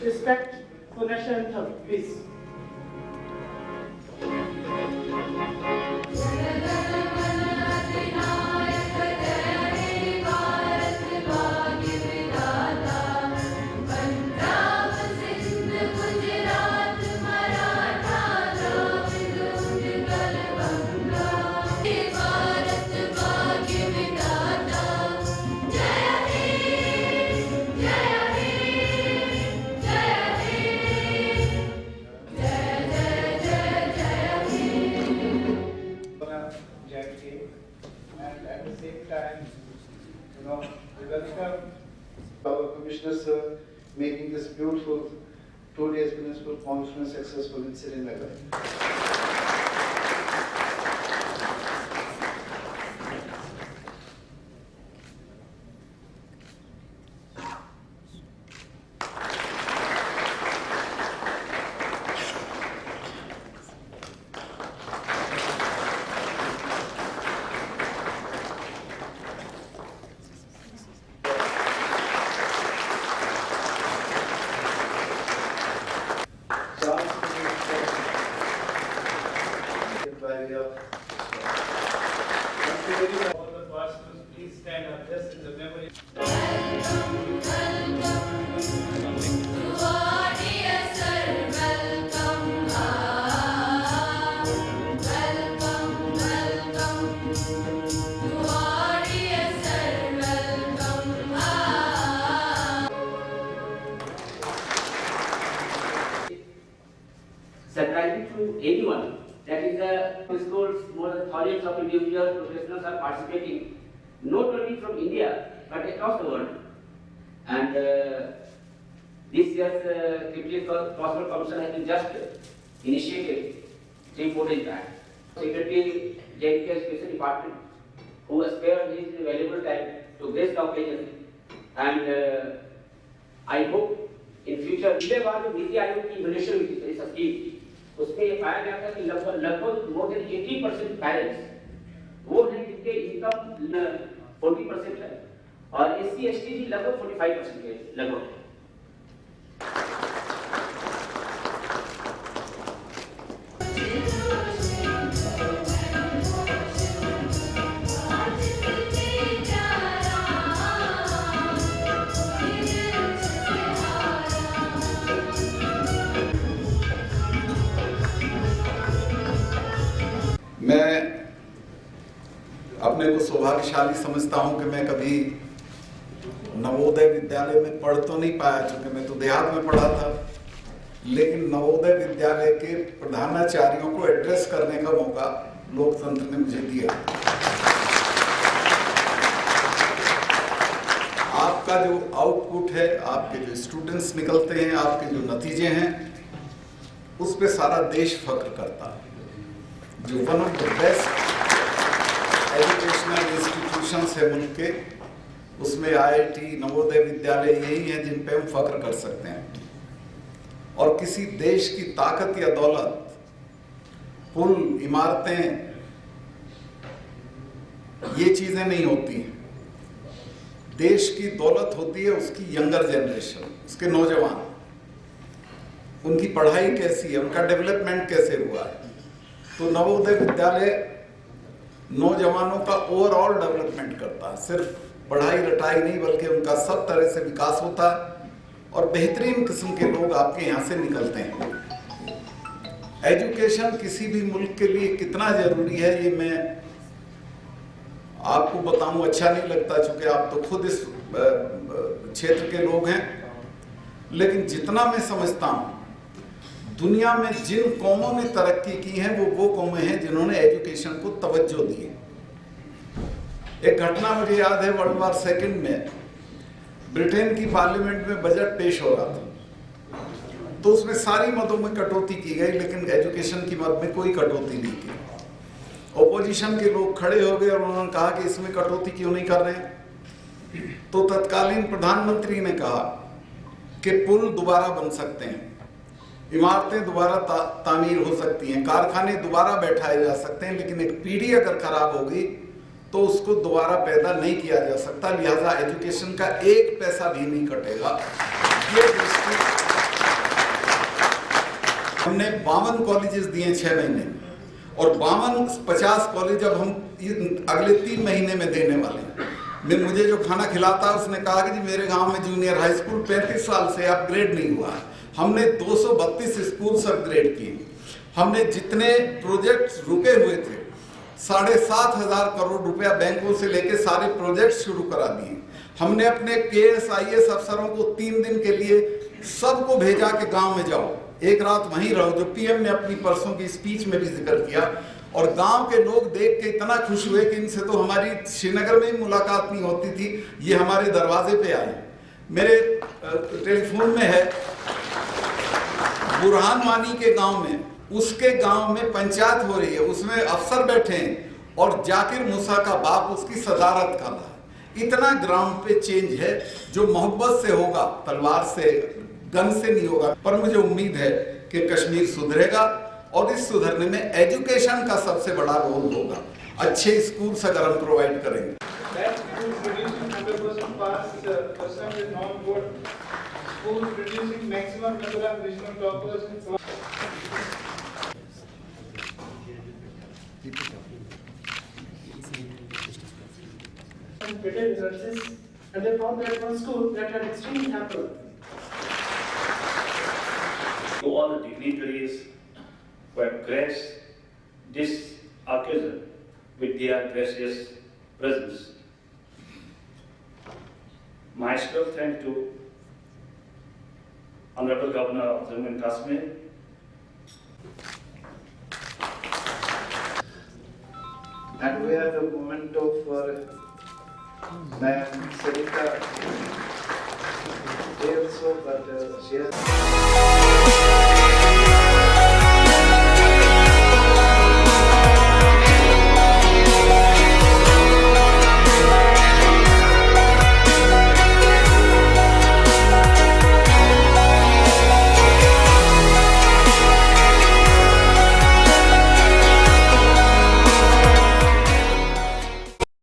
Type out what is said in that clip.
respectfulness and peace. And at the same time, we welcome our Commissioner Sir making this beautiful 2 days municipal conference successful in Srinagar. All the pastors, please stand up just in the memory. Surprising to anyone, that is the schools, more than thousands of individuals, professionals are participating, not only from India, but across the world. And this year's Critical Crossword Commission has been just initiated 3-4 days back. Secretary JNK Education Department, who has spared his valuable time to grace the occasion, and I hope in future, पिछले बार जो नीति आयोग की evaluation हुई थी इस scheme, उसमें ये पाया गया था कि लगभग मोर देन 80% पेरेंट्स वो हैं जिनके इनकम 40% है और SC/ST भी लगभग 45% है लगभग। मैं अपने को सौभाग्यशाली समझता हूं कि मैं कभी नवोदय विद्यालय में पढ़ तो नहीं पाया, चूंकि मैं तो देहात में पढ़ा था, लेकिन नवोदय विद्यालय के प्रधानाचार्यों को एड्रेस करने का मौका लोकतंत्र ने मुझे दिया। आपका जो आउटपुट है, आपके जो स्टूडेंट्स निकलते हैं, आपके जो नतीजे हैं, उस पे सारा देश फख्र करता है। जो one of the best educational institutions है मुल्क के, उसमें IIT, नवोदय विद्यालय यही हैं जिन पे हम फख्र कर सकते हैं। और किसी देश की ताकत या दौलत पुल, इमारतें, ये चीजें नहीं होती हैं। देश की दौलत होती है उसकी यंगर जनरेशन, उसके नौजवान, उनकी पढ़ाई कैसी है, उनका डेवलपमेंट कैसे हुआ है। तो नवोदय विद्यालय नौजवानों का ओवरऑल डेवलपमेंट करता है, सिर्फ पढ़ाई रटाई नहीं, बल्कि उनका सब तरह से विकास होता है और बेहतरीन किस्म के लोग आपके यहाँ से निकलते हैं। एजुकेशन किसी भी मुल्क के लिए कितना जरूरी है ये मैं आपको बताऊं अच्छा नहीं लगता, चूंकि आप तो खुद इस क्षेत्र के लोग हैं, लेकिन जितना मैं समझता हूं दुनिया में जिन कौमों ने तरक्की की है वो कौमें हैं जिन्होंने एजुकेशन को तवज्जो दी है। एक घटना मुझे याद है, वर्ल्ड वॉर सेकंड में ब्रिटेन की पार्लियामेंट में बजट पेश हो रहा था, तो उसमें सारी मदों में कटौती की गई, लेकिन एजुकेशन की मद में कोई कटौती नहीं की। ओपोजिशन के लोग खड़े हो गए और उन्होंने कहा कि इसमें कटौती क्यों नहीं कर रहे हैं। तो तत्कालीन प्रधानमंत्री ने कहा कि पुल दोबारा बन सकते हैं, इमारतें दोबारा तामीर हो सकती हैं, कारखाने दोबारा बैठाए जा सकते हैं, लेकिन एक पीढ़ी अगर खराब होगी तो उसको दोबारा पैदा नहीं किया जा सकता, लिहाजा एजुकेशन का 1 पैसा भी नहीं कटेगा। ये दृष्टि हमने 52 कॉलेजेस दिए 6 महीने और 50 कॉलेज अब हम अगले 3 महीने में देने वाले हैं। मुझे जो खाना खिलाता है उसने कहा कि जी मेरे गांव में जूनियर हाई स्कूल 35 साल से अपग्रेड नहीं हुआ है। हमने 232 स्कूल्स अपग्रेड किए। हमने जितने प्रोजेक्ट्स रुके हुए थे 7,500 करोड़ रुपया बैंकों से लेके सारे प्रोजेक्ट शुरू करा दिए। हमने अपने KS IAS अफसरों को 3 दिन के लिए सबको भेजा कि गांव में जाओ, एक रात वहीं रहो, जो PM ने अपनी परसों की स्पीच में भी जिक्र किया। और गांव के लोग देख के इतना खुश हुए कि इनसे तो हमारी श्रीनगर में ही मुलाकात नहीं होती थी, ये हमारे दरवाजे पे आए। मेरे टेलीफोन में है बुरहान वानी के गांव में, उसके गांव में पंचायत हो रही है, उसमें अफसर बैठे हैं और जाकिर मूसा का बाप उसकी सदारत कर रहा है। इतना ग्राउंड पे चेंज है जो मोहब्बत से होगा, तलवार से गन से नहीं होगा। पर मुझे उम्मीद है कि कश्मीर सुधरेगा और इस सुधरने में एजुकेशन का सबसे बड़ा रोल होगा। अच्छे स्कूल्स अगर हम प्रोवाइड करेंगे। Better resources, and they found that one school that had extremely hampered. To all the dignitaries who have graced this occasion with their gracious presence. My special thanks to Honorable Governor of Jammu and Kashmir. And we have the moment of Ma'am Sarita also, but she has